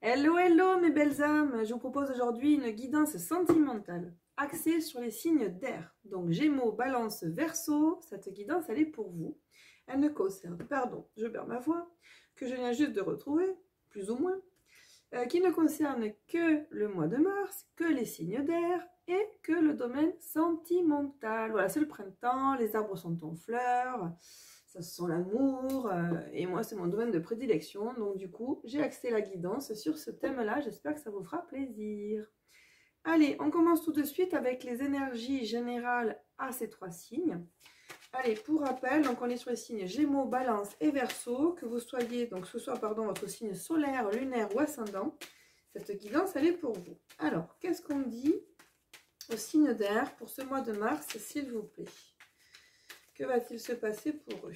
Hello, hello mes belles âmes, je vous propose aujourd'hui une guidance sentimentale axée sur les signes d'air. Donc Gémeaux, Balance, Verseau, cette guidance elle est pour vous. Elle ne concerne, pardon, je perds ma voix, que je viens juste de retrouver, plus ou moins, qui ne concerne que le mois de mars, que les signes d'air et que le domaine sentimental. Voilà, c'est le printemps, les arbres sont en fleurs, ça sent l'amour, et moi c'est mon domaine de prédilection, donc du coup j'ai axé la guidance sur ce thème-là, j'espère que ça vous fera plaisir. Allez, on commence tout de suite avec les énergies générales à ces trois signes. Allez, pour rappel, donc on est sur les signes Gémeaux, Balance et Verseau, que vous soyez, donc ce soit pardon, votre signe solaire, lunaire ou ascendant, cette guidance elle est pour vous. Alors, qu'est-ce qu'on dit au signe d'air pour ce mois de mars, s'il vous plaît? Que va-t-il se passer pour eux?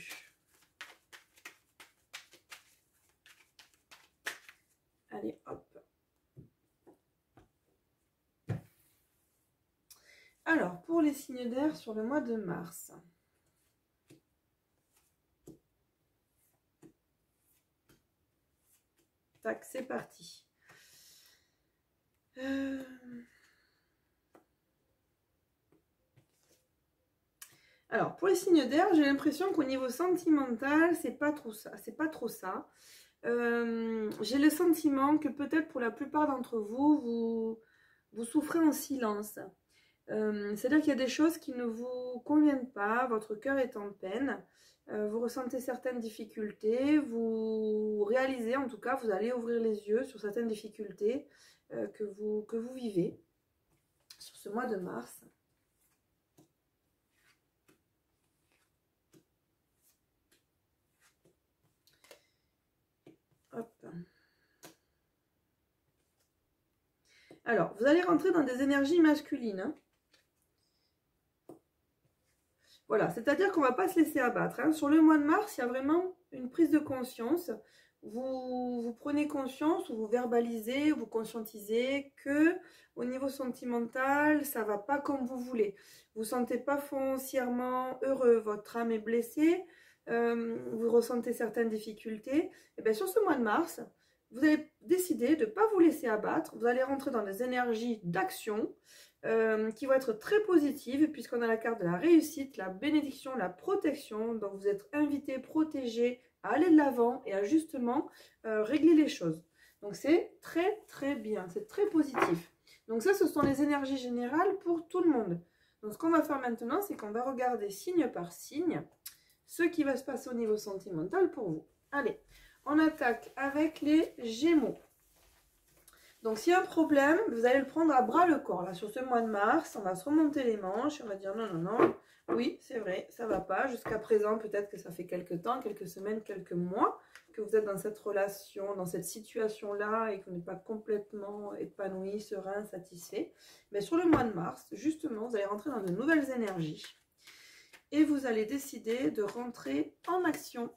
Allez, hop. Alors, pour les signes d'air sur le mois de mars. Tac, c'est parti. Alors, pour les signes d'air, j'ai l'impression qu'au niveau sentimental, c'est pas trop ça. C'est pas trop ça. J'ai le sentiment que peut-être pour la plupart d'entre vous, vous souffrez en silence. C'est-à-dire qu'il y a des choses qui ne vous conviennent pas, votre cœur est en peine, vous ressentez certaines difficultés, vous réalisez, en tout cas, vous allez ouvrir les yeux sur certaines difficultés que vous vivez sur ce mois de mars. Hop. Alors, vous allez rentrer dans des énergies masculines. Hein. Voilà, c'est-à-dire qu'on ne va pas se laisser abattre. Hein. Sur le mois de mars, il y a vraiment une prise de conscience. Vous prenez conscience, ou vous verbalisez, vous conscientisez que au niveau sentimental, ça ne va pas comme vous voulez. Vous ne vous sentez pas foncièrement heureux, votre âme est blessée, vous ressentez certaines difficultés. Et bien sur ce mois de mars, vous allez décider de ne pas vous laisser abattre, vous allez rentrer dans des énergies d'action qui vont être très positives puisqu'on a la carte de la réussite, la bénédiction, la protection. Donc vous êtes invité, protégé à aller de l'avant et à justement régler les choses. Donc c'est très très bien, c'est très positif. Donc ça, ce sont les énergies générales pour tout le monde. Donc ce qu'on va faire maintenant, c'est qu'on va regarder signe par signe ce qui va se passer au niveau sentimental pour vous. Allez, on attaque avec les Gémeaux. Donc s'il y a un problème, vous allez le prendre à bras le corps. Là, sur ce mois de mars, on va se remonter les manches, on va dire non, non, non, oui, c'est vrai, ça va pas. Jusqu'à présent, peut-être que ça fait quelques temps, quelques semaines, quelques mois que vous êtes dans cette relation, dans cette situation-là et que vous n'êtes pas complètement épanoui, serein, satisfait. Mais sur le mois de mars, justement, vous allez rentrer dans de nouvelles énergies et vous allez décider de rentrer en action.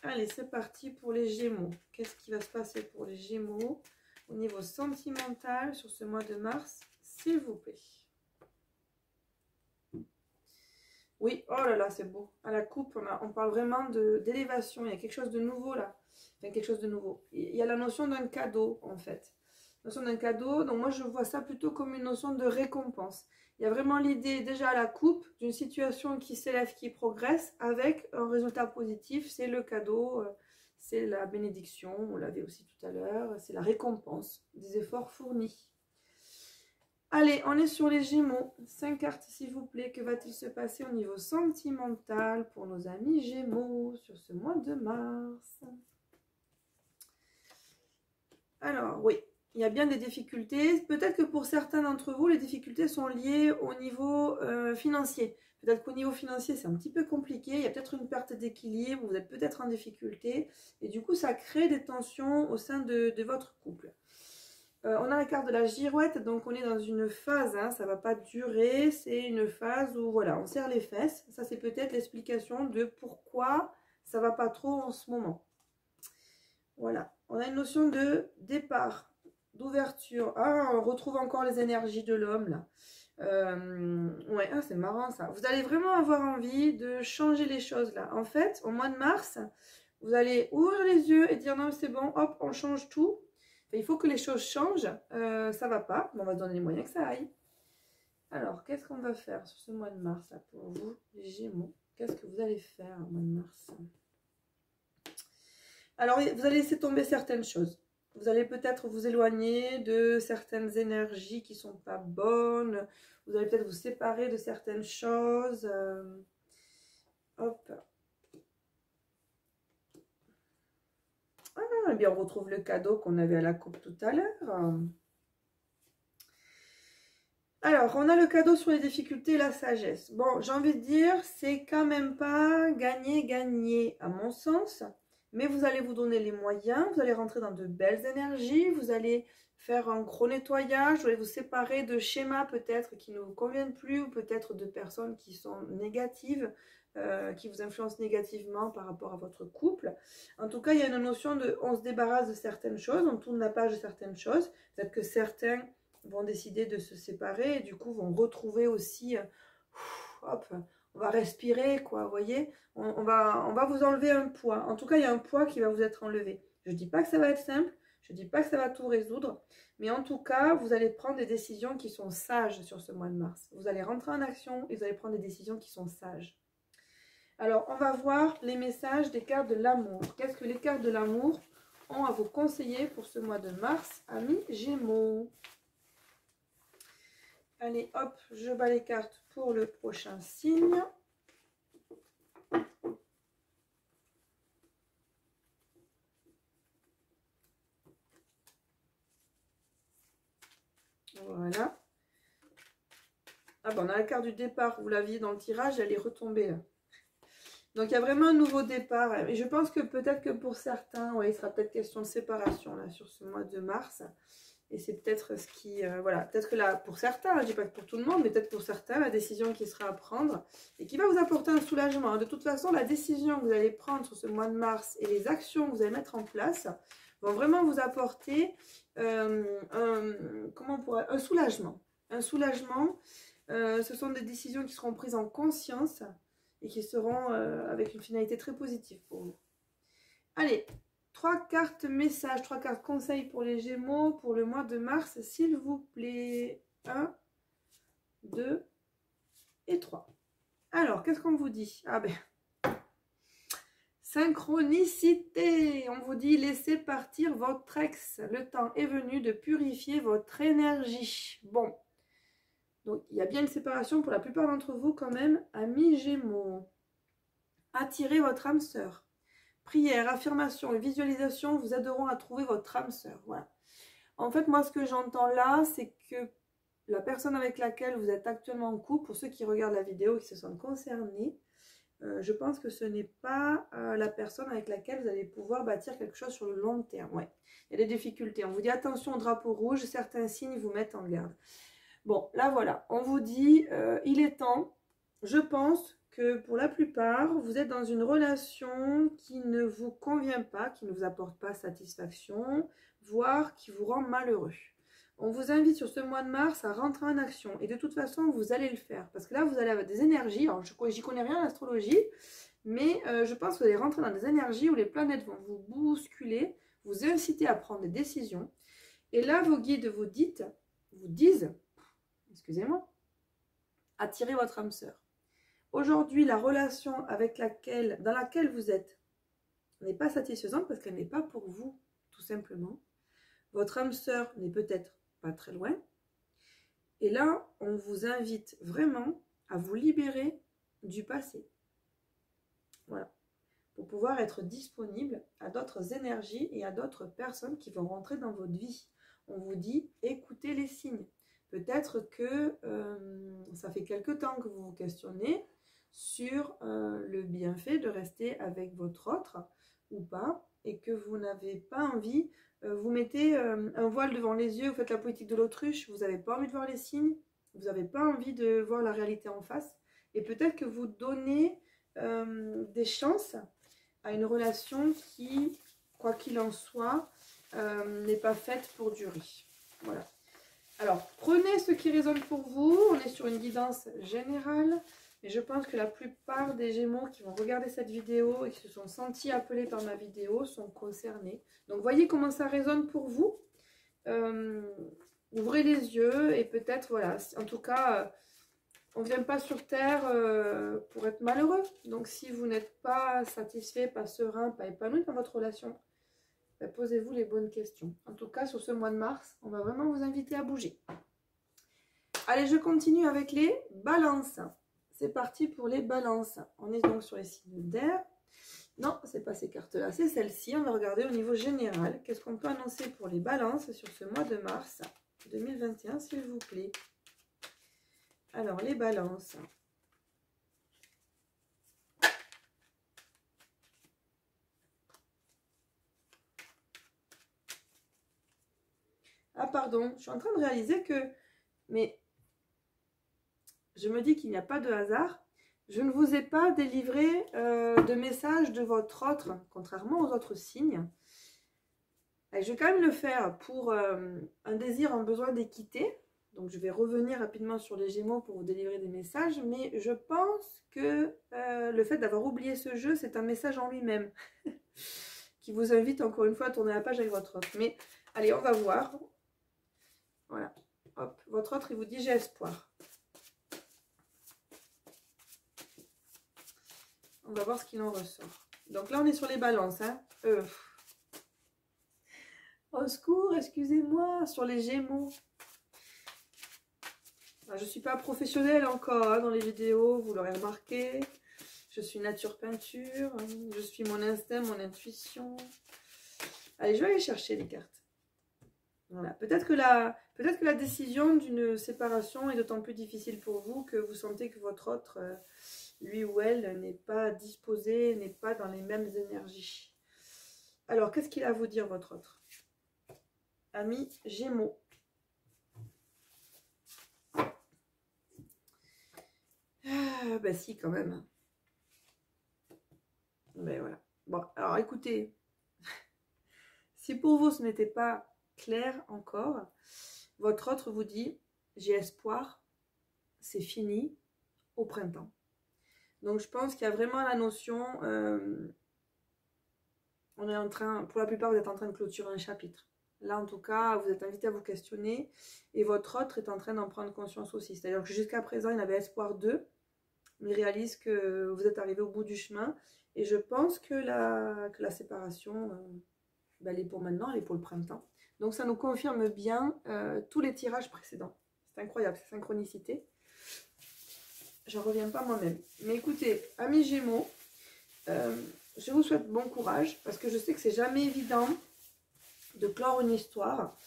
Allez, c'est parti pour les Gémeaux. Qu'est-ce qui va se passer pour les Gémeaux au niveau sentimental sur ce mois de mars, s'il vous plaît? Oui, oh là là, c'est beau. À la coupe, on parle vraiment d'élévation. Il y a quelque chose de nouveau là. Enfin, quelque chose de nouveau. Il y a la notion d'un cadeau, en fait. La notion d'un cadeau, donc moi je vois ça plutôt comme une notion de récompense. Il y a vraiment l'idée, déjà à la coupe, d'une situation qui s'élève, qui progresse, avec un résultat positif, c'est le cadeau, c'est la bénédiction, on l'avait aussi tout à l'heure, c'est la récompense des efforts fournis. Allez, on est sur les Gémeaux. 5 cartes, s'il vous plaît. Que va-t-il se passer au niveau sentimental pour nos amis Gémeaux sur ce mois de mars? Alors, oui, il y a bien des difficultés. Peut-être que pour certains d'entre vous, les difficultés sont liées au niveau financier. Peut-être qu'au niveau financier, c'est un petit peu compliqué. Il y a peut-être une perte d'équilibre. Vous êtes peut-être en difficulté. Et du coup, ça crée des tensions au sein de votre couple. On a la carte de la girouette, donc on est dans une phase, hein, ça ne va pas durer, c'est une phase où voilà, on serre les fesses. Ça, c'est peut-être l'explication de pourquoi ça ne va pas trop en ce moment. Voilà, on a une notion de départ, d'ouverture. Ah, on retrouve encore les énergies de l'homme là. Ouais, ah, c'est marrant ça. Vous allez vraiment avoir envie de changer les choses là. En fait, au mois de mars, vous allez ouvrir les yeux et dire non, c'est bon, hop, on change tout. il faut que les choses changent. Ça va pas, mais on va se donner les moyens que ça aille. Alors, qu'est-ce qu'on va faire sur ce mois de mars là, pour vous, les Gémeaux? Qu'est-ce que vous allez faire au mois de mars? Alors, vous allez laisser tomber certaines choses. Vous allez peut-être vous éloigner de certaines énergies qui ne sont pas bonnes. Vous allez peut-être vous séparer de certaines choses. Hop. Ah, eh bien, on retrouve le cadeau qu'on avait à la coupe tout à l'heure. Alors, on a le cadeau sur les difficultés et la sagesse. Bon, j'ai envie de dire, c'est quand même pas gagner, à mon sens. Mais vous allez vous donner les moyens, vous allez rentrer dans de belles énergies, vous allez faire un gros nettoyage, vous allez vous séparer de schémas peut-être qui ne vous conviennent plus, ou peut-être de personnes qui sont négatives, qui vous influencent négativement par rapport à votre couple. En tout cas, il y a une notion de on se débarrasse de certaines choses, on tourne la page de certaines choses. Peut-être que certains vont décider de se séparer et du coup vont retrouver aussi, hop, on va respirer quoi, vous voyez, on va vous enlever un poids. En tout cas, il y a un poids qui va vous être enlevé. Je ne dis pas que ça va être simple, je ne dis pas que ça va tout résoudre, mais en tout cas, vous allez prendre des décisions qui sont sages sur ce mois de mars. Vous allez rentrer en action et vous allez prendre des décisions qui sont sages. Alors, on va voir les messages des cartes de l'amour. Qu'est-ce que les cartes de l'amour ont à vous conseiller pour ce mois de mars, amis Gémeaux? Allez, hop, je bats les cartes pour le prochain signe. Voilà. Ah ben, on a la carte du départ, vous l'aviez dans le tirage, elle est retombée là. Donc il y a vraiment un nouveau départ. Et je pense que peut-être que pour certains, ouais, il sera peut-être question de séparation là sur ce mois de mars. Et c'est peut-être ce qui... voilà, peut-être que là, pour certains, je ne dis pas que pour tout le monde, mais peut-être pour certains, la décision qui sera à prendre et qui va vous apporter un soulagement. De toute façon, la décision que vous allez prendre sur ce mois de mars et les actions que vous allez mettre en place vont vraiment vous apporter un soulagement. Un soulagement, ce sont des décisions qui seront prises en conscience et qui seront avec une finalité très positive pour vous. Allez, 3 cartes messages, 3 cartes conseils pour les Gémeaux pour le mois de mars, s'il vous plaît. 1, 2 et 3. Alors, qu'est-ce qu'on vous dit? Ah ben, synchronicité. On vous dit, laissez partir votre ex. Le temps est venu de purifier votre énergie. Bon, donc il y a bien une séparation pour la plupart d'entre vous quand même, amis Gémeaux. Attirez votre âme sœur. Prière, affirmation et visualisation vous aideront à trouver votre âme sœur. Voilà. En fait, moi, ce que j'entends là, c'est que la personne avec laquelle vous êtes actuellement en couple, pour ceux qui regardent la vidéo et qui se sentent concernés, je pense que ce n'est pas la personne avec laquelle vous allez pouvoir bâtir quelque chose sur le long terme. Ouais. Il y a des difficultés. On vous dit attention au drapeau rouge, certains signes vous mettent en garde. Bon, là voilà, on vous dit, il est temps, je pense que pour la plupart, vous êtes dans une relation qui ne vous convient pas, qui ne vous apporte pas satisfaction, voire qui vous rend malheureux. On vous invite sur ce mois de mars à rentrer en action. Et de toute façon, vous allez le faire. Parce que là, vous allez avoir des énergies. Alors, j'y connais rien en astrologie. Mais je pense que vous allez rentrer dans des énergies où les planètes vont vous bousculer, vous inciter à prendre des décisions. Et là, vos guides vous disent, excusez-moi, attirez votre âme sœur. Aujourd'hui, la relation dans laquelle vous êtes n'est pas satisfaisante parce qu'elle n'est pas pour vous, tout simplement. Votre âme sœur n'est peut-être pas très loin. Et là, on vous invite vraiment à vous libérer du passé. Voilà. Pour pouvoir être disponible à d'autres énergies et à d'autres personnes qui vont rentrer dans votre vie. On vous dit, écoutez les signes. Peut-être que ça fait quelque temps que vous vous questionnez sur le bienfait de rester avec votre autre ou pas, et que vous n'avez pas envie, vous mettez un voile devant les yeux, vous faites la politique de l'autruche, vous n'avez pas envie de voir les signes, vous n'avez pas envie de voir la réalité en face, et peut-être que vous donnez des chances à une relation qui, quoi qu'il en soit, n'est pas faite pour durer. Voilà. Alors, prenez ce qui résonne pour vous. On est sur une guidance générale. Et je pense que la plupart des Gémeaux qui vont regarder cette vidéo et qui se sont sentis appelés par ma vidéo sont concernés. Donc, voyez comment ça résonne pour vous. ouvrez les yeux et peut-être, voilà, en tout cas, on ne vient pas sur Terre pour être malheureux. Donc, si vous n'êtes pas satisfait, pas serein, pas épanoui dans votre relation, ben, posez-vous les bonnes questions. En tout cas, sur ce mois de mars, on va vraiment vous inviter à bouger. Allez, je continue avec les balances. C'est parti pour les balances. On est donc sur les signes d'air. Non, c'est pas ces cartes-là, c'est celle-ci. On va regarder au niveau général. Qu'est-ce qu'on peut annoncer pour les balances sur ce mois de mars 2021, s'il vous plaît. Alors, les balances. Ah, pardon, je suis en train de réaliser que... Mais je me dis qu'il n'y a pas de hasard. Je ne vous ai pas délivré de message de votre autre, contrairement aux autres signes. Et je vais quand même le faire pour un désir, un besoin d'équité. Donc je vais revenir rapidement sur les Gémeaux pour vous délivrer des messages. Mais je pense que le fait d'avoir oublié ce jeu, c'est un message en lui-même. Qui vous invite encore une fois à tourner la page avec votre autre. Mais allez, on va voir. Voilà. Hop, votre autre, il vous dit j'ai espoir. On va voir ce qu'il en ressort. Donc là, on est sur les balances. Hein. Au secours, excusez-moi, sur les Gémeaux. Je ne suis pas professionnelle encore hein, dans les vidéos, vous l'aurez remarqué. Je suis nature peinture, je suis mon instinct, mon intuition. Allez, je vais aller chercher les cartes. Voilà. Peut-être que la décision d'une séparation est d'autant plus difficile pour vous que vous sentez que votre autre, lui ou elle, n'est pas disposé, n'est pas dans les mêmes énergies. Alors, qu'est-ce qu'il a à vous dire, votre autre? Ami Gémeaux. Ah, bah si, quand même. Ben voilà. Bon, alors écoutez, si pour vous ce n'était pas clair encore, votre autre vous dit, j'ai espoir, c'est fini, au printemps. Donc je pense qu'il y a vraiment la notion, on est en train, pour la plupart vous êtes en train de clôturer un chapitre. Là en tout cas, vous êtes invité à vous questionner et votre autre est en train d'en prendre conscience aussi. C'est-à-dire que jusqu'à présent, il avait espoir d'eux, mais il réalise que vous êtes arrivé au bout du chemin. Et je pense que la séparation, ben, elle est pour maintenant, elle est pour le printemps. Donc ça nous confirme bien tous les tirages précédents. C'est incroyable, ces synchronicités. J'en reviens pas moi-même. Mais écoutez, amis Gémeaux, je vous souhaite bon courage, parce que je sais que c'est jamais évident de clore une histoire.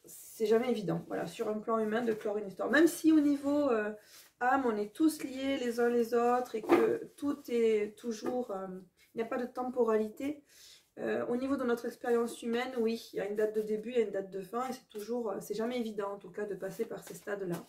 C'est jamais évident, voilà, sur un plan humain, de clore une histoire. Même si au niveau âme, on est tous liés les uns les autres et que tout est toujours... il n'y a pas de temporalité. Au niveau de notre expérience humaine, oui, il y a une date de début, il y a une date de fin, et c'est toujours, c'est jamais évident en tout cas de passer par ces stades-là.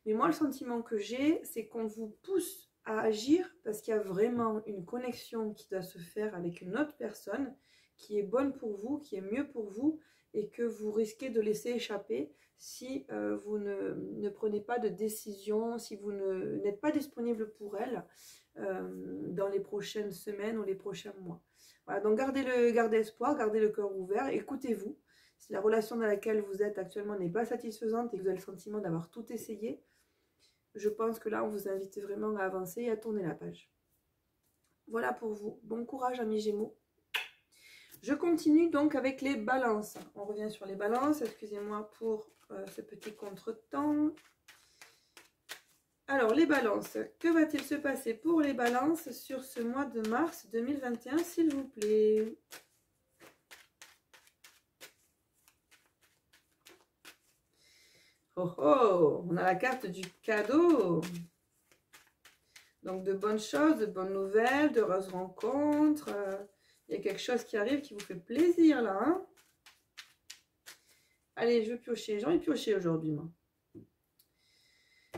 Mais moi, le sentiment que j'ai, c'est qu'on vous pousse à agir parce qu'il y a vraiment une connexion qui doit se faire avec une autre personne qui est bonne pour vous, qui est mieux pour vous, et que vous risquez de laisser échapper si vous ne prenez pas de décision, si vous n'êtes pas disponible pour elle dans les prochaines semaines ou les prochains mois. Voilà, donc gardez espoir, gardez le cœur ouvert, écoutez-vous. Si la relation dans laquelle vous êtes actuellement n'est pas satisfaisante et que vous avez le sentiment d'avoir tout essayé, je pense que là, on vous invite vraiment à avancer et à tourner la page. Voilà pour vous. Bon courage, amis Gémeaux. Je continue donc avec les balances. On revient sur les balances. Excusez-moi pour ce petit contretemps. Alors, les balances. Que va-t-il se passer pour les balances sur ce mois de mars 2021, s'il vous plaît? Oh oh, on a la carte du cadeau. Donc, de bonnes choses, de bonnes nouvelles, d'heureuses rencontres. Il y a quelque chose qui arrive qui vous fait plaisir, là. Hein? Allez, je vais piocher. J'ai envie de piocher aujourd'hui, moi.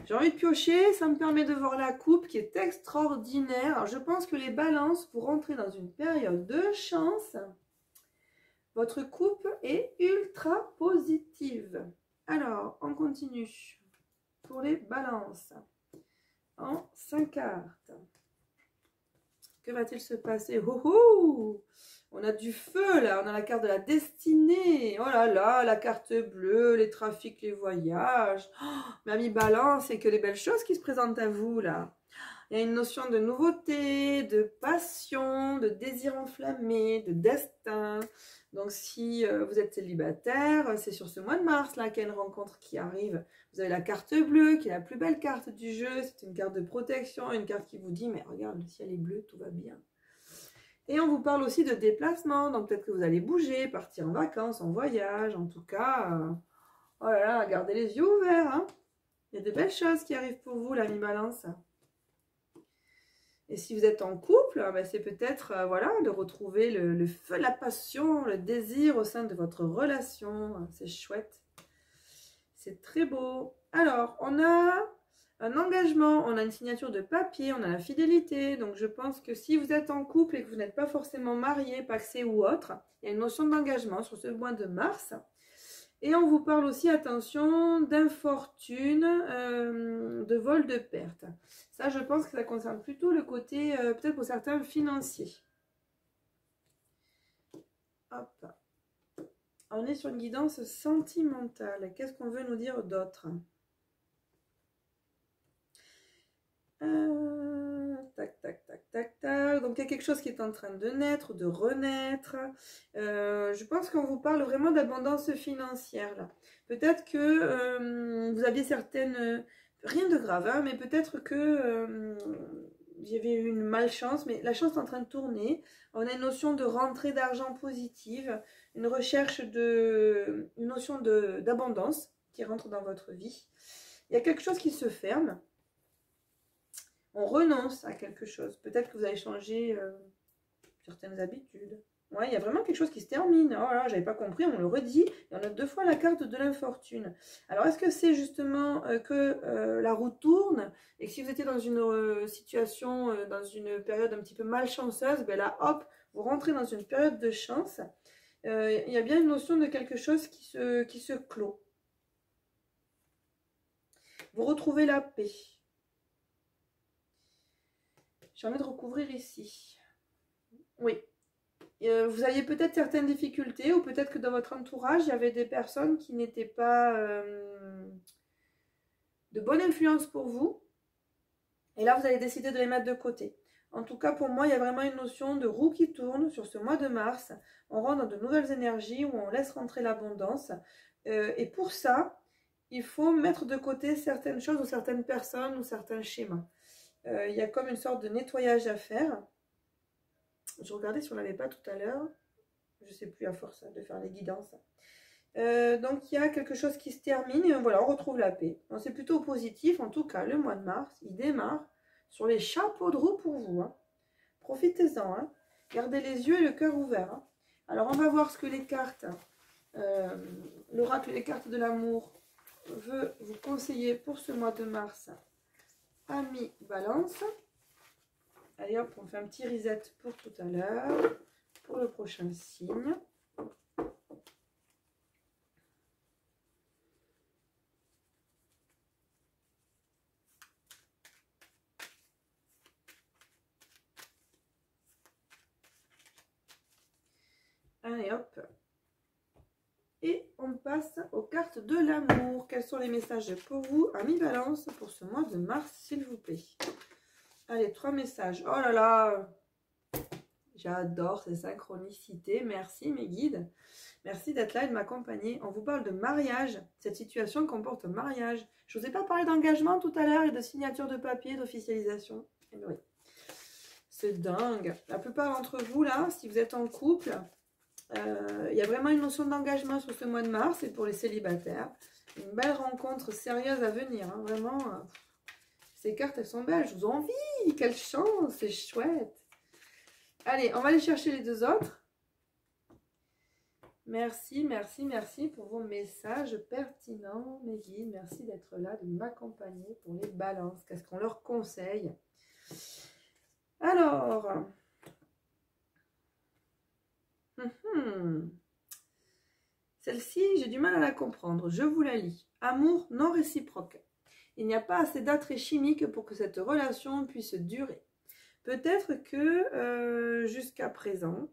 J'ai envie de piocher. Ça me permet de voir la coupe qui est extraordinaire. Alors, je pense que les balances, vous rentrez dans une période de chance. Votre coupe est ultra positive. Alors, on continue pour les balances. En 5 cartes. Que va-t-il se passer? Oh oh! On a du feu là, on a la carte de la destinée. Oh là là, la carte bleue, les trafics, les voyages. Oh, Mamie Balance, c'est que les belles choses qui se présentent à vous là. Il y a une notion de nouveauté, de passion, de désir enflammé, de destin. Donc si vous êtes célibataire, c'est sur ce mois de mars là qu'il y a une rencontre qui arrive. Vous avez la carte bleue qui est la plus belle carte du jeu. C'est une carte de protection, une carte qui vous dit mais regarde, le ciel est bleu, tout va bien. Et on vous parle aussi de déplacement. Donc peut-être que vous allez bouger, partir en vacances, en voyage. En tout cas, oh là là, gardez les yeux ouverts. Hein. Il y a de belles choses qui arrivent pour vous, l'ami Balance. Et si vous êtes en couple, ben c'est peut-être voilà, de retrouver le feu, la passion, le désir au sein de votre relation. C'est chouette. C'est très beau. Alors, on a un engagement, on a une signature de papier, on a la fidélité. Donc, je pense que si vous êtes en couple et que vous n'êtes pas forcément marié, pacsé ou autre, il y a une notion d'engagement sur ce mois de mars. Et on vous parle aussi, attention, d'infortune, de vol de perte. Ça, je pense que ça concerne plutôt le côté, peut-être pour certains, financier. Hop. On est sur une guidance sentimentale. Qu'est-ce qu'on veut nous dire d'autre? Tac, tac, tac, tac, tac. Donc, il y a quelque chose qui est en train de naître, de renaître. Je pense qu'on vous parle vraiment d'abondance financière, là. Peut-être que vous aviez certaines... rien de grave, hein, mais peut-être que il y avait eu une malchance, mais la chance est en train de tourner. On a une notion de rentrée d'argent positive, une recherche de... une notion d'abondance qui rentre dans votre vie. Il y a quelque chose qui se ferme. On renonce à quelque chose. Peut-être que vous avez changé certaines habitudes. Ouais, il y a vraiment quelque chose qui se termine. Oh là, j'avais pas compris, on le redit. Et on a deux fois la carte de l'infortune. Alors, est-ce que c'est justement que la roue tourne et que si vous étiez dans une situation, dans une période un petit peu malchanceuse, ben là, hop, vous rentrez dans une période de chance. Il y a bien une notion de quelque chose qui se clôt. Vous retrouvez la paix. J'ai envie de recouvrir ici. Oui. Vous aviez peut-être certaines difficultés ou peut-être que dans votre entourage, il y avait des personnes qui n'étaient pas de bonne influence pour vous. Et là, vous avez décidé de les mettre de côté. En tout cas, pour moi, il y a vraiment une notion de roue qui tourne sur ce mois de mars. On rentre dans de nouvelles énergies où on laisse rentrer l'abondance. Et pour ça, il faut mettre de côté certaines choses ou certaines personnes ou certains schémas. Il y a comme une sorte de nettoyage à faire. Je regardais si on l'avait pas tout à l'heure. Je ne sais plus à force de faire les guidances. Donc il y a quelque chose qui se termine et voilà, on retrouve la paix. C'est plutôt positif. En tout cas, le mois de mars, il démarre sur les chapeaux de roue pour vous. Hein. Profitez-en. Hein. Gardez les yeux et le cœur ouverts. Hein. Alors on va voir ce que les cartes, l'oracle des cartes de l'amour veut vous conseiller pour ce mois de mars. Ami Balance. Allez hop, on fait un petit reset pour tout à l'heure, pour le prochain signe. Allez hop. Et on passe aux cartes de l'amour. Quels sont les messages pour vous, ami Balance, pour ce mois de mars, s'il vous plaît? Allez, 3 messages. Oh là là, j'adore ces synchronicités. Merci mes guides. Merci d'être là et de m'accompagner. On vous parle de mariage. Cette situation comporte un mariage. Je ne vous ai pas parlé d'engagement tout à l'heure et de signature de papier, d'officialisation. Eh bien oui, c'est dingue. La plupart d'entre vous, là, si vous êtes en couple, il y a vraiment une notion d'engagement sur ce mois de mars et pour les célibataires. Une belle rencontre sérieuse à venir. Hein, vraiment, ces cartes, elles sont belles. Je vous envie. Quelle chance, c'est chouette. Allez, on va aller chercher les deux autres. Merci, merci, merci pour vos messages pertinents, mes guides. Merci d'être là, de m'accompagner pour les balances. Qu'est-ce qu'on leur conseille? Alors, celle-ci, j'ai du mal à la comprendre. Je vous la lis. Amour non réciproque. Il n'y a pas assez d'attrait chimique pour que cette relation puisse durer. Peut-être que jusqu'à présent,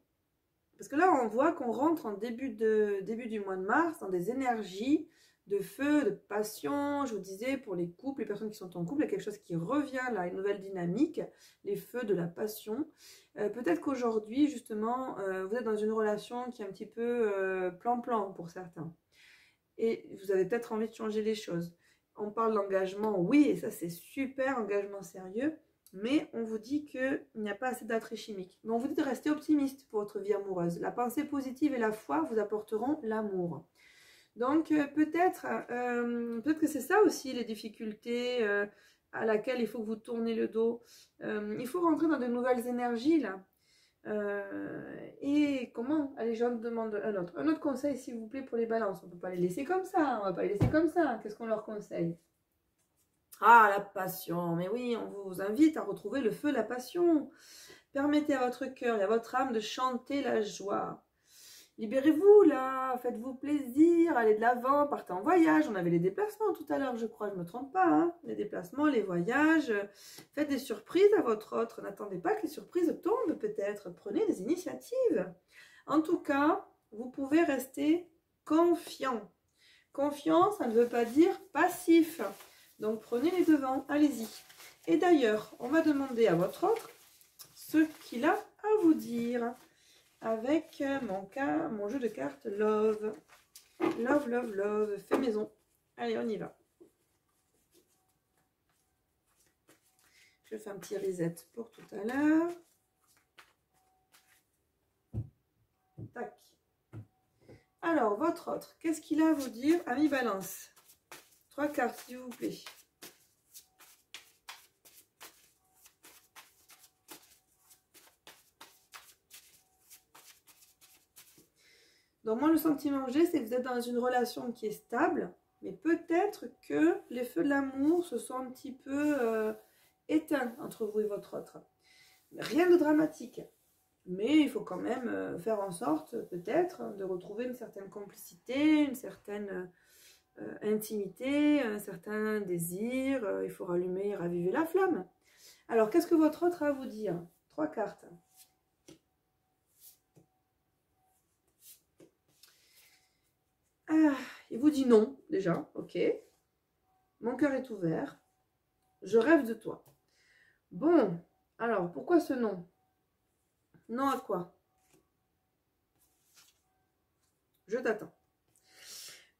parce que là on voit qu'on rentre en début du mois de mars dans des énergies de feu, de passion. Je vous disais, pour les couples, les personnes qui sont en couple, il y a quelque chose qui revient là, une nouvelle dynamique, les feux de la passion. Peut-être qu'aujourd'hui, justement, vous êtes dans une relation qui est un petit peu plan-plan pour certains. Et vous avez peut-être envie de changer les choses. On parle d'engagement, oui, et ça c'est super, engagement sérieux, mais on vous dit qu'il n'y a pas assez d'attrait chimique. Mais on vous dit de rester optimiste pour votre vie amoureuse. La pensée positive et la foi vous apporteront l'amour. Donc peut-être que c'est ça aussi les difficultés à laquelle il faut que vous tournez le dos. Il faut rentrer dans de nouvelles énergies là. Et comment? Allez, je demande un autre conseil s'il vous plaît pour les balances. On ne peut pas les laisser comme ça, on va pas les laisser comme ça. Qu'est-ce qu'on leur conseille? Ah, la passion, mais oui, on vous invite à retrouver le feu de la passion. Permettez à votre cœur et à votre âme de chanter la joie. Libérez-vous là, faites-vous plaisir, allez de l'avant, partez en voyage. On avait les déplacements tout à l'heure, je crois, je ne me trompe pas. Hein, les déplacements, les voyages. Faites des surprises à votre autre. N'attendez pas que les surprises tombent peut-être. Prenez des initiatives. En tout cas, vous pouvez rester confiant. Confiant, ça ne veut pas dire passif. Donc prenez les devants, allez-y. Et d'ailleurs, on va demander à votre autre ce qu'il a à vous dire. Avec mon jeu de cartes Love. Love, love, love. Fait maison. Allez, on y va. Je fais un petit reset pour tout à l'heure. Tac. Alors, votre autre, qu'est-ce qu'il a à vous dire? Ami Balance. 3 cartes, s'il vous plaît. Donc moi, le sentiment que j'ai, c'est que vous êtes dans une relation qui est stable, mais peut-être que les feux de l'amour se sont un petit peu éteints entre vous et votre autre. Rien de dramatique, mais il faut quand même faire en sorte, peut-être, de retrouver une certaine complicité, une certaine intimité, un certain désir. Il faut rallumer et raviver la flamme. Alors, qu'est-ce que votre autre a à vous dire? 3 cartes. Ah, il vous dit non, déjà, ok. Mon cœur est ouvert. Je rêve de toi. Bon, alors, pourquoi ce non? Non à quoi? Je t'attends.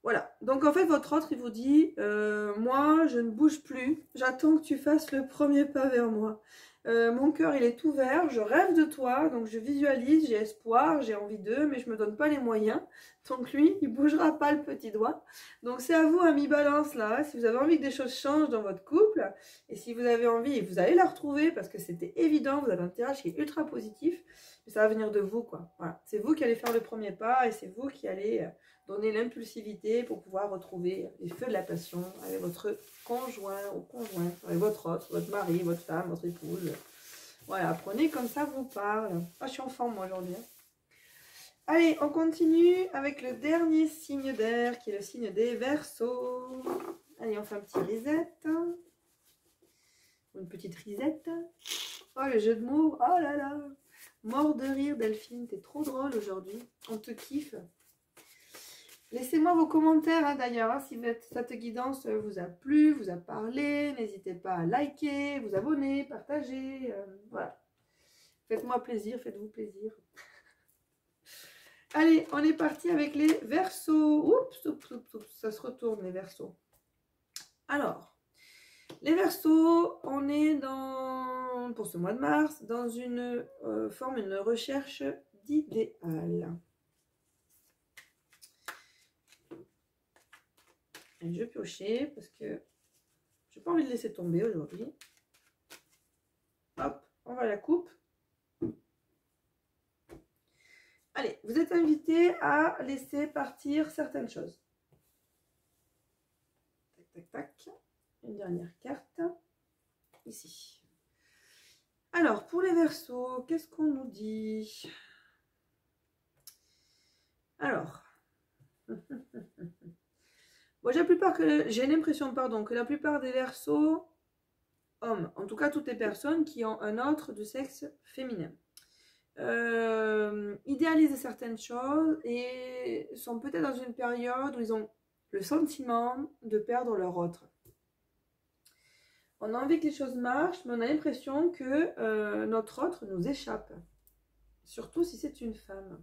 Voilà, donc en fait, votre autre, il vous dit, moi, je ne bouge plus. J'attends que tu fasses le premier pas vers moi. Mon cœur, il est ouvert, je rêve de toi, donc je visualise, j'ai espoir, j'ai envie d'eux, mais je me donne pas les moyens. Donc lui, il bougera pas le petit doigt. Donc c'est à vous, ami Balance, là, si vous avez envie que des choses changent dans votre couple, et si vous avez envie, vous allez la retrouver, parce que c'était évident, vous avez un tirage qui est ultra positif, mais ça va venir de vous, quoi. Voilà, c'est vous qui allez faire le premier pas, et c'est vous qui allez donner l'impulsivité pour pouvoir retrouver les feux de la passion avec votre conjoint ou conjointe, avec votre autre, votre mari, votre femme, votre épouse. Voilà, prenez comme ça vous parle. Ah, je suis en forme moi aujourd'hui. Allez, on continue avec le dernier signe d'air qui est le signe des Verseaux. Allez, on fait un petit reset. Une petite risette. Oh, le jeu de mots. Oh là là. Mort de rire, Delphine. T'es trop drôle aujourd'hui. On te kiffe. Laissez-moi vos commentaires hein, d'ailleurs, hein, si cette guidance vous a plu, vous a parlé. N'hésitez pas à liker, vous abonner, partager. Voilà. Faites-moi plaisir, faites-vous plaisir. Allez, on est parti avec les Verseaux. Oups, oups, oups, oups, ça se retourne les Verseaux. Alors, les Verseaux, on est dans, pour ce mois de mars, dans une forme, une recherche d'idéal. Je vais piocher parce que j'ai pas envie de laisser tomber aujourd'hui. Hop, on va à la coupe. Allez, vous êtes invité à laisser partir certaines choses. Tac, tac, tac. Une dernière carte. Ici. Alors, pour les Verseaux, qu'est-ce qu'on nous dit? Alors. Bon, j'ai l'impression, pardon, que la plupart des Verseaux homme. En tout cas, toutes les personnes qui ont un autre de sexe féminin. Idéalisent certaines choses et sont peut-être dans une période où ils ont le sentiment de perdre leur autre. On a envie que les choses marchent, mais on a l'impression que notre autre nous échappe. Surtout si c'est une femme.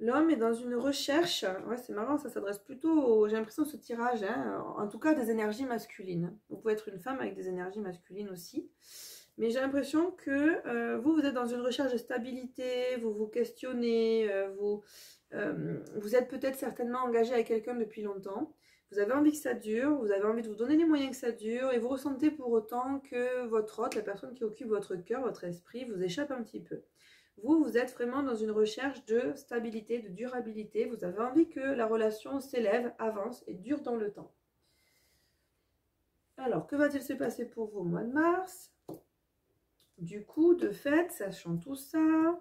L'homme est dans une recherche, ouais c'est marrant, ça s'adresse plutôt, j'ai l'impression ce tirage, hein, en tout cas des énergies masculines. Vous pouvez être une femme avec des énergies masculines aussi. Mais j'ai l'impression que vous êtes dans une recherche de stabilité, vous vous questionnez, vous êtes peut-être certainement engagé avec quelqu'un depuis longtemps. Vous avez envie que ça dure, vous avez envie de vous donner les moyens que ça dure, et vous ressentez pour autant que votre hôte, la personne qui occupe votre cœur, votre esprit, vous échappe un petit peu. Vous êtes vraiment dans une recherche de stabilité, de durabilité. Vous avez envie que la relation s'élève, avance et dure dans le temps. Alors, que va-t-il se passer pour vous au mois de mars? Du coup, de fait, sachant tout ça...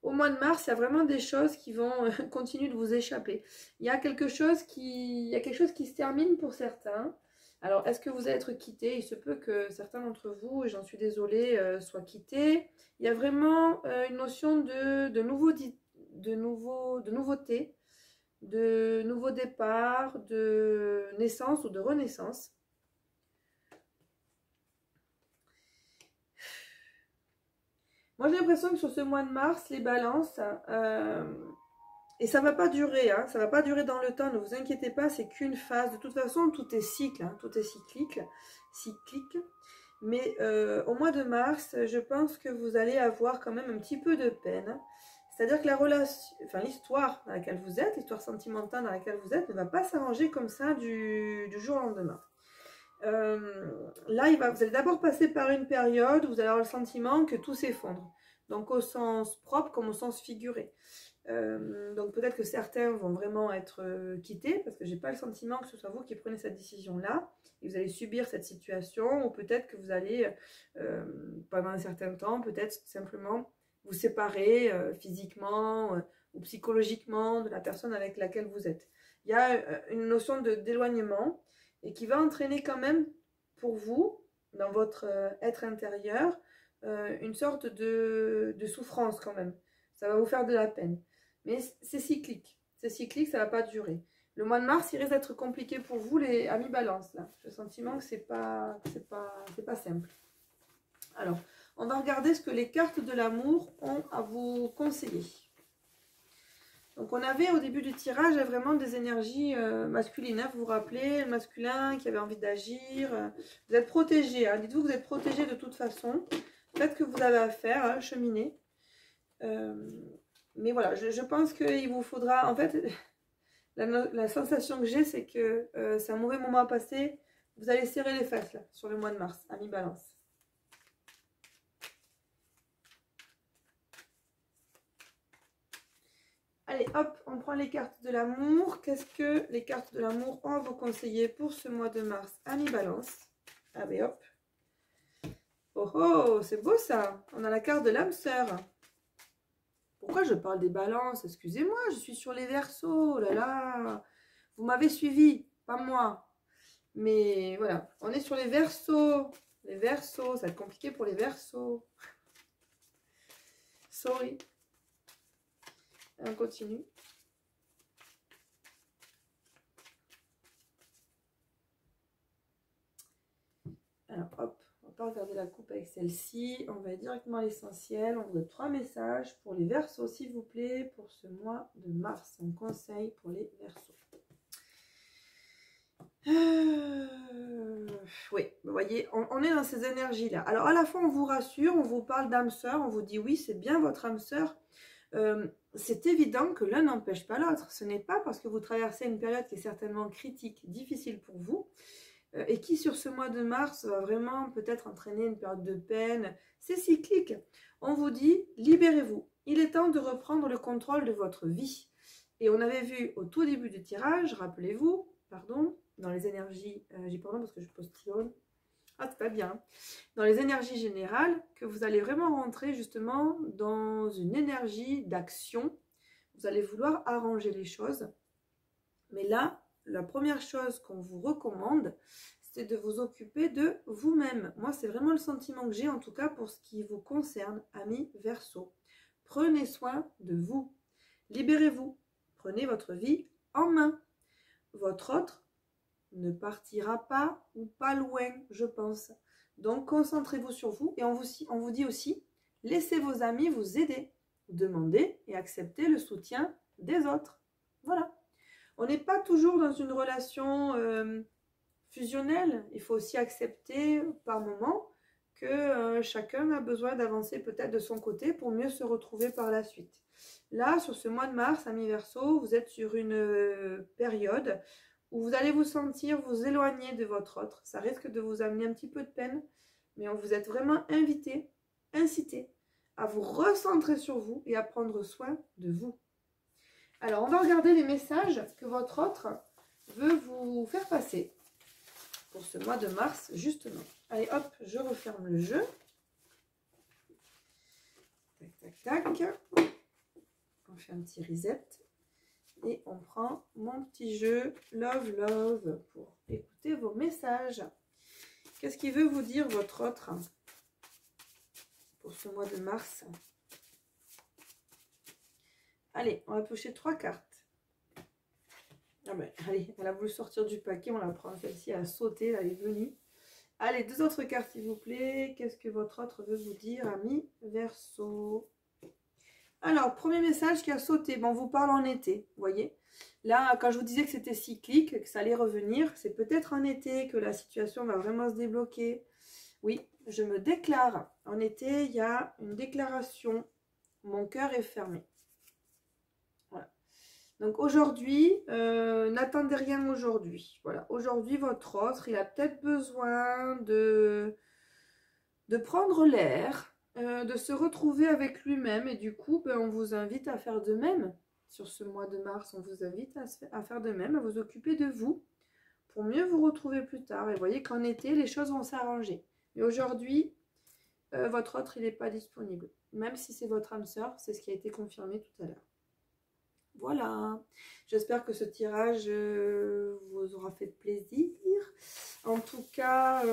Au mois de mars, il y a vraiment des choses qui vont continuer de vous échapper. Il y a quelque chose qui se termine pour certains. Alors, est-ce que vous allez être quitté? Il se peut que certains d'entre vous, et j'en suis désolée, soient quittés. Il y a vraiment une notion de nouveauté, de nouveau départ, de naissance ou de renaissance. Moi, j'ai l'impression que sur ce mois de mars, les balances, et ça ne va pas durer, hein, ça ne va pas durer dans le temps, ne vous inquiétez pas, c'est qu'une phase. De toute façon, tout est cycle, hein, tout est cyclique. Mais au mois de mars, je pense que vous allez avoir quand même un petit peu de peine. C'est-à-dire que la relation, enfin l'histoire dans laquelle vous êtes, l'histoire sentimentale dans laquelle vous êtes, ne va pas s'arranger comme ça du jour au lendemain. Là, vous allez d'abord passer par une période où vous allez avoir le sentiment que tout s'effondre. Donc au sens propre comme au sens figuré. Donc peut-être que certains vont vraiment être quittés parce que j'ai pas le sentiment que ce soit vous qui prenez cette décision-là et vous allez subir cette situation, ou peut-être que vous allez pendant un certain temps peut-être simplement vous séparer physiquement ou psychologiquement de la personne avec laquelle vous êtes. Il y a une notion d'éloignement et qui va entraîner quand même pour vous, dans votre être intérieur, une sorte de souffrance quand même. Ça va vous faire de la peine. Mais c'est cyclique. C'est cyclique, ça ne va pas durer. Le mois de mars, il risque d'être compliqué pour vous, les amis balance. Là. J'ai le sentiment que c'est pas simple. Alors, on va regarder ce que les cartes de l'amour ont à vous conseiller. Donc on avait au début du tirage vraiment des énergies masculines, hein, vous vous rappelez, le masculin qui avait envie d'agir, vous êtes protégé, hein, dites-vous que vous êtes protégé de toute façon, faites ce que vous avez à faire, hein, cheminer. Mais voilà, je pense qu'il vous faudra, en fait, la sensation que j'ai c'est que c'est un mauvais moment à passer, vous allez serrer les fesses là, sur le mois de mars, ami balance. Allez, hop, on prend les cartes de l'amour. Qu'est-ce que les cartes de l'amour ont à vous conseiller pour ce mois de mars? Ami balance. Ah ben hop. Oh oh, c'est beau ça. On a la carte de l'âme sœur. Pourquoi je parle des balances? Excusez-moi, je suis sur les Verseaux. Oh là là. Vous m'avez suivi, pas moi. Mais voilà, on est sur les Verseaux. Les Verseaux, ça va être compliqué pour les Verseaux. Sorry. On continue. Alors hop, on va pas regarder la coupe avec celle-ci. On va directement à l'essentiel. On vous donne 3 messages pour les Verseaux, s'il vous plaît, pour ce mois de mars. Un conseil pour les Verseaux. Oui, vous voyez, on est dans ces énergies-là. Alors à la fois, on vous rassure, on vous parle d'âme sœur, on vous dit oui, c'est bien votre âme sœur. C'est évident que l'un n'empêche pas l'autre. Ce n'est pas parce que vous traversez une période qui est certainement critique, difficile pour vous, et qui sur ce mois de mars va vraiment peut-être entraîner une période de peine. C'est cyclique. On vous dit, libérez-vous. Il est temps de reprendre le contrôle de votre vie. Et on avait vu au tout début du tirage, rappelez-vous, pardon, dans les énergies, j'ai pardon parce que je postillonne, Ah, c'est pas bien. Dans les énergies générales, que vous allez vraiment rentrer justement dans une énergie d'action. Vous allez vouloir arranger les choses. Mais là, la première chose qu'on vous recommande, c'est de vous occuper de vous-même. Moi, c'est vraiment le sentiment que j'ai, en tout cas pour ce qui vous concerne, amis Verseau. Prenez soin de vous. Libérez-vous. Prenez votre vie en main. Votre autre ne partira pas ou pas loin, je pense. Donc, concentrez-vous sur vous et on vous dit aussi, laissez vos amis vous aider. Demandez et acceptez le soutien des autres. Voilà. On n'est pas toujours dans une relation fusionnelle. Il faut aussi accepter par moment que chacun a besoin d'avancer peut-être de son côté pour mieux se retrouver par la suite. Là, sur ce mois de mars, amis Verseau, vous êtes sur une période où vous allez vous sentir vous éloigner de votre autre. Ça risque de vous amener un petit peu de peine, mais vous êtes vraiment invité, incité à vous recentrer sur vous et à prendre soin de vous. Alors, on va regarder les messages que votre autre veut vous faire passer pour ce mois de mars, justement. Allez, hop, je referme le jeu. Tac, tac, tac. On fait un petit reset. Et on prend mon petit jeu Love Love pour écouter vos messages. Qu'est-ce qu'il veut vous dire votre autre pour ce mois de mars? Allez, on va piocher 3 cartes. Ah ben, allez, elle a voulu sortir du paquet, on la prend. Celle-ci a sauté, elle est venue. Allez, 2 autres cartes s'il vous plaît. Qu'est-ce que votre autre veut vous dire, ami Verseau? Alors, premier message qui a sauté. Bon, on vous parle en été, vous voyez. Là, quand je vous disais que c'était cyclique, que ça allait revenir, c'est peut-être en été que la situation va vraiment se débloquer. Oui, je me déclare. En été, il y a une déclaration. Mon cœur est fermé. Voilà. Donc aujourd'hui, n'attendez rien aujourd'hui. Voilà. Aujourd'hui, votre autre, il a peut-être besoin de prendre l'air, de se retrouver avec lui-même. Et du coup, on vous invite à faire de même. Sur ce mois de mars, on vous invite à faire de même, à vous occuper de vous pour mieux vous retrouver plus tard. Et vous voyez qu'en été, les choses vont s'arranger. Mais aujourd'hui, votre autre, il n'est pas disponible. Même si c'est votre âme sœur, c'est ce qui a été confirmé tout à l'heure. Voilà, j'espère que ce tirage vous aura fait plaisir. En tout cas,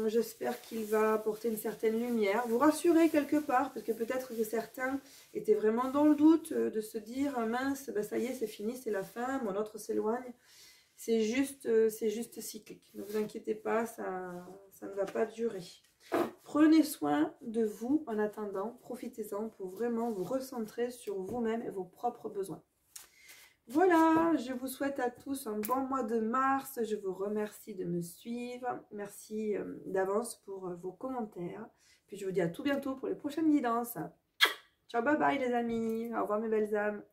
j'espère qu'il va apporter une certaine lumière, vous rassurer quelque part, parce que peut-être que certains étaient vraiment dans le doute de se dire « mince, ben ça y est, c'est fini, c'est la fin, mon autre s'éloigne ». C'est juste cyclique, ne vous inquiétez pas, ça ne va pas durer. Prenez soin de vous en attendant, profitez-en pour vraiment vous recentrer sur vous-même et vos propres besoins. Voilà, je vous souhaite à tous un bon mois de mars, je vous remercie de me suivre, merci d'avance pour vos commentaires, puis je vous dis à tout bientôt pour les prochaines guidances. Ciao, bye bye les amis, au revoir mes belles âmes.